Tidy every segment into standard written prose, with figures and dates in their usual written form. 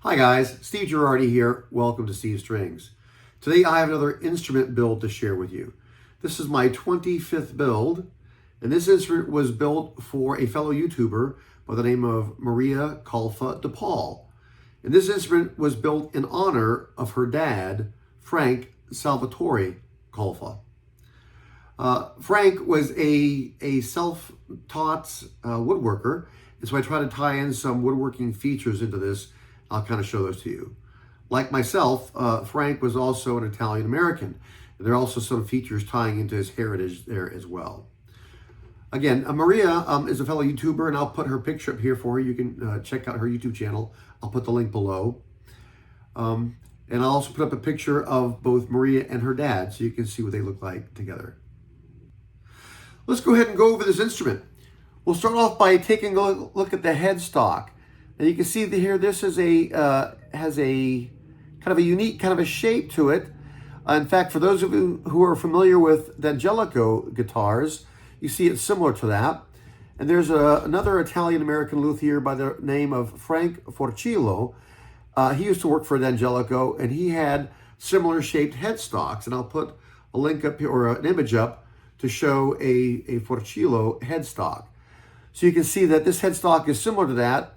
Hi guys, Steve Girardi here. Welcome to Steve Strings. Today I have another instrument build to share with you. This is my 25th build, and this instrument was built for a fellow YouTuber by the name of Maria Calfa-DePaul. And this instrument was built in honor of her dad, Frank Salvatore Calfa. Frank was a self-taught woodworker, and so I try to tie in some woodworking features into this. I'll kind of show those to you. Like myself, Frank was also an Italian-American. And there are also some features tying into his heritage there as well. Again, Maria is a fellow YouTuber, and I'll put her picture up here for you. You can check out her YouTube channel. I'll put the link below. And I'll also put up a picture of both Maria and her dad so you can see what they look like together. Let's go ahead and go over this instrument. We'll start off by taking a look at the headstock. And you can see here, this is has a kind of a unique kind of a shape to it. In fact, for those of you who are familiar with D'Angelico guitars, you see it's similar to that. And there's another Italian-American luthier by the name of Frank Forcillo. He used to work for D'Angelico, and he had similar shaped headstocks. And I'll put a link up here, or an image up, to show a Forcillo headstock. So you can see that this headstock is similar to that,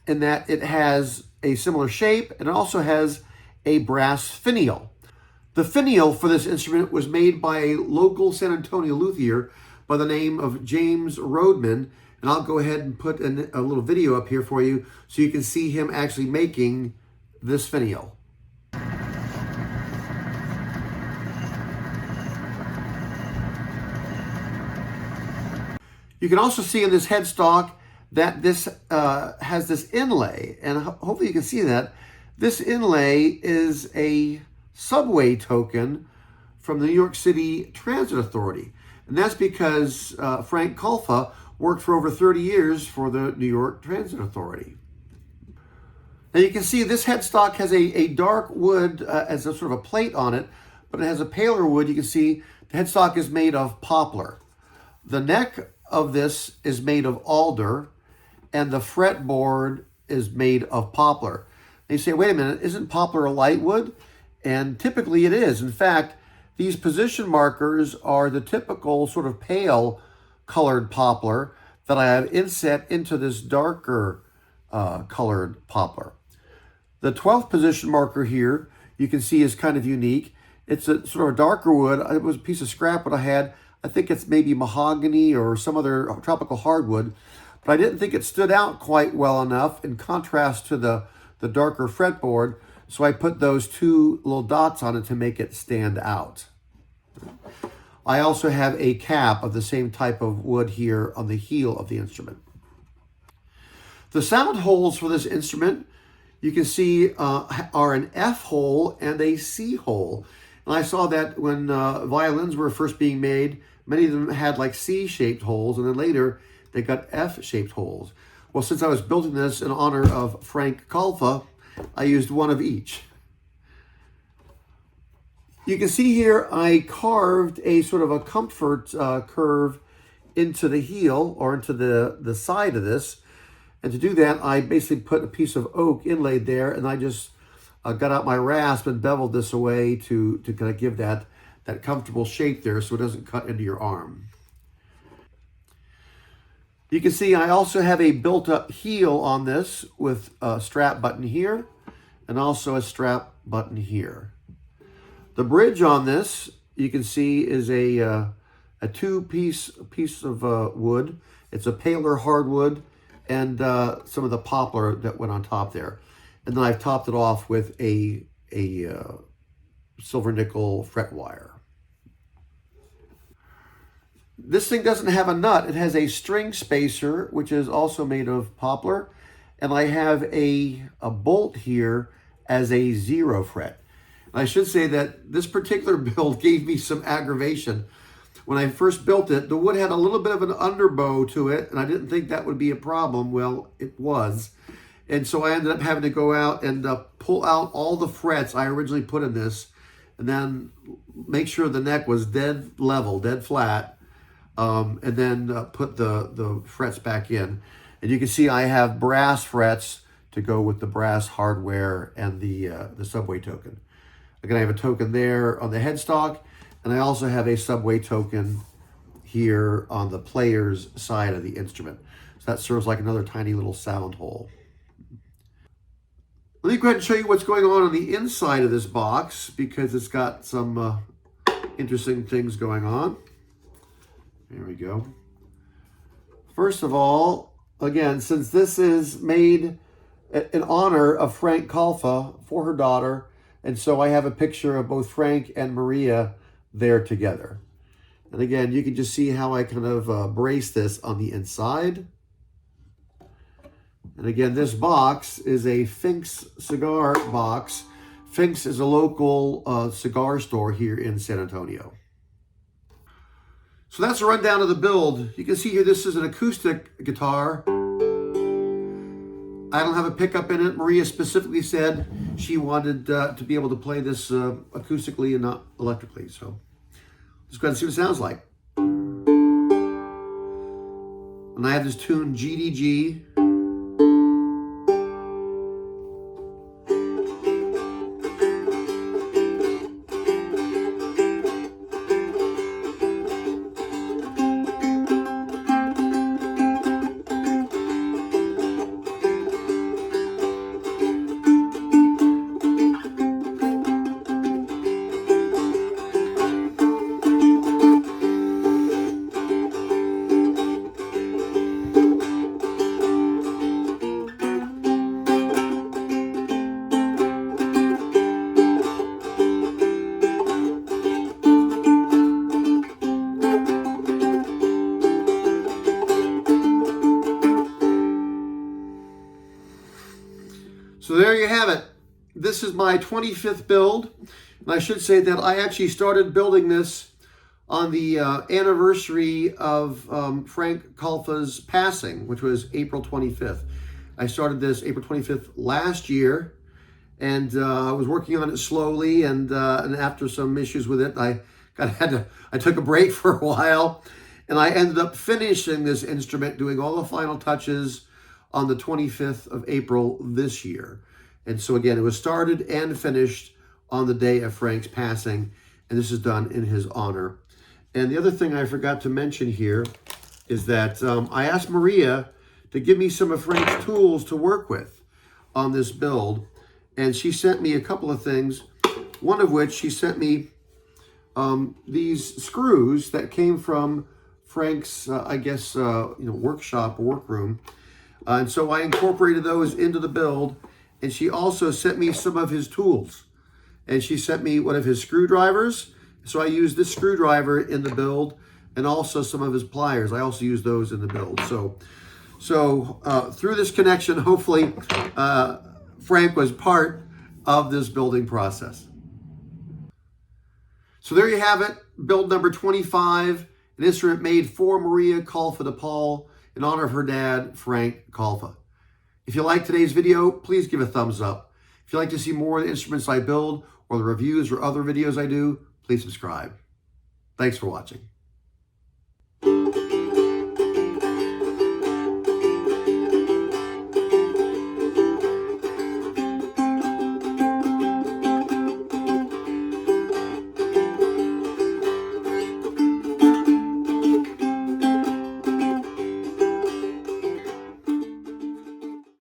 in that it has a similar shape, and it also has a brass finial. The finial for this instrument was made by a local San Antonio luthier by the name of James Rodman, and I'll go ahead and put a little video up here for you so you can see him actually making this finial. You can also see in this headstock that this has this inlay, and hopefully you can see that. This inlay is a subway token from the New York City Transit Authority. And that's because Frank Calfa worked for over 30 years for the New York Transit Authority. Now you can see this headstock has a dark wood as a sort of a plate on it, but it has a paler wood. You can see the headstock is made of poplar. The neck of this is made of alder, and the fretboard is made of poplar. And you say, wait a minute, isn't poplar a light wood? And typically it is. In fact, these position markers are the typical sort of pale colored poplar that I have inset into this darker colored poplar. The 12th position marker here, you can see, is kind of unique. It's a sort of a darker wood. It was a piece of scrap that I had. I think it's maybe mahogany or some other tropical hardwood, but I didn't think it stood out quite well enough in contrast to the darker fretboard, so I put those two little dots on it to make it stand out. I also have a cap of the same type of wood here on the heel of the instrument. The sound holes for this instrument, you can see, are an F hole and a C hole. And I saw that when violins were first being made, many of them had like C-shaped holes, and then later they got F-shaped holes. Well, since I was building this in honor of Frank Calfa, I used one of each. You can see here I carved a sort of a comfort curve into the heel, or into the side of this. And to do that, I basically put a piece of oak inlaid there, and I just got out my rasp and beveled this away to kind of give that comfortable shape there so it doesn't cut into your arm. You can see I also have a built-up heel on this with a strap button here and also a strap button here. The bridge on this, you can see, is a two-piece of wood. It's a paler hardwood and some of the poplar that went on top there. And then I've topped it off with a silver nickel fret wire. This thing doesn't have a nut. It has a string spacer, which is also made of poplar. And I have a bolt here as a 0 fret. And I should say that this particular build gave me some aggravation. When I first built it, the wood had a little bit of an underbow to it, and I didn't think that would be a problem. Well, it was. And so I ended up having to go out and pull out all the frets I originally put in this, and then make sure the neck was dead level, dead flat, and then put the frets back in. And you can see I have brass frets to go with the brass hardware and the subway token. Again, I have a token there on the headstock, and I also have a subway token here on the player's side of the instrument. So that serves like another tiny little sound hole. Let me go ahead and show you what's going on the inside of this box, because it's got some interesting things going on. There we go. First of all, again, since this is made in honor of Frank Calfa for her daughter, and so I have a picture of both Frank and Maria there together. And again, you can just see how I kind of brace this on the inside. And again, this box is a Fink's cigar box. Fink's is a local cigar store here in San Antonio. So that's a rundown of the build. You can see here, this is an acoustic guitar. I don't have a pickup in it. Maria specifically said she wanted to be able to play this acoustically and not electrically. So let's go ahead and see what it sounds like. And I have this tune GDG. So there you have it. This is my 25th build. And I should say that I actually started building this on the anniversary of Frank Calfa's passing, which was April 25th. I started this April 25th last year, and I was working on it slowly, and after some issues with it, I took a break for a while, and I ended up finishing this instrument, doing all the final touches on the 25th of April this year. And so again, it was started and finished on the day of Frank's passing, and this is done in his honor. And the other thing I forgot to mention here is that I asked Maria to give me some of Frank's tools to work with on this build, and she sent me a couple of things, one of which she sent me these screws that came from Frank's, workshop or workroom. And so I incorporated those into the build, and she also sent me some of his tools. And she sent me one of his screwdrivers, so I used this screwdriver in the build, and also some of his pliers. I also used those in the build. So through this connection, hopefully Frank was part of this building process. So there you have it, build number 25, an instrument made for Maria Calfa-DePaul in honor of her dad, Frank Calfa. If you like today's video, please give a thumbs up. If you'd like to see more of the instruments I build or the reviews or other videos I do, please subscribe. Thanks for watching.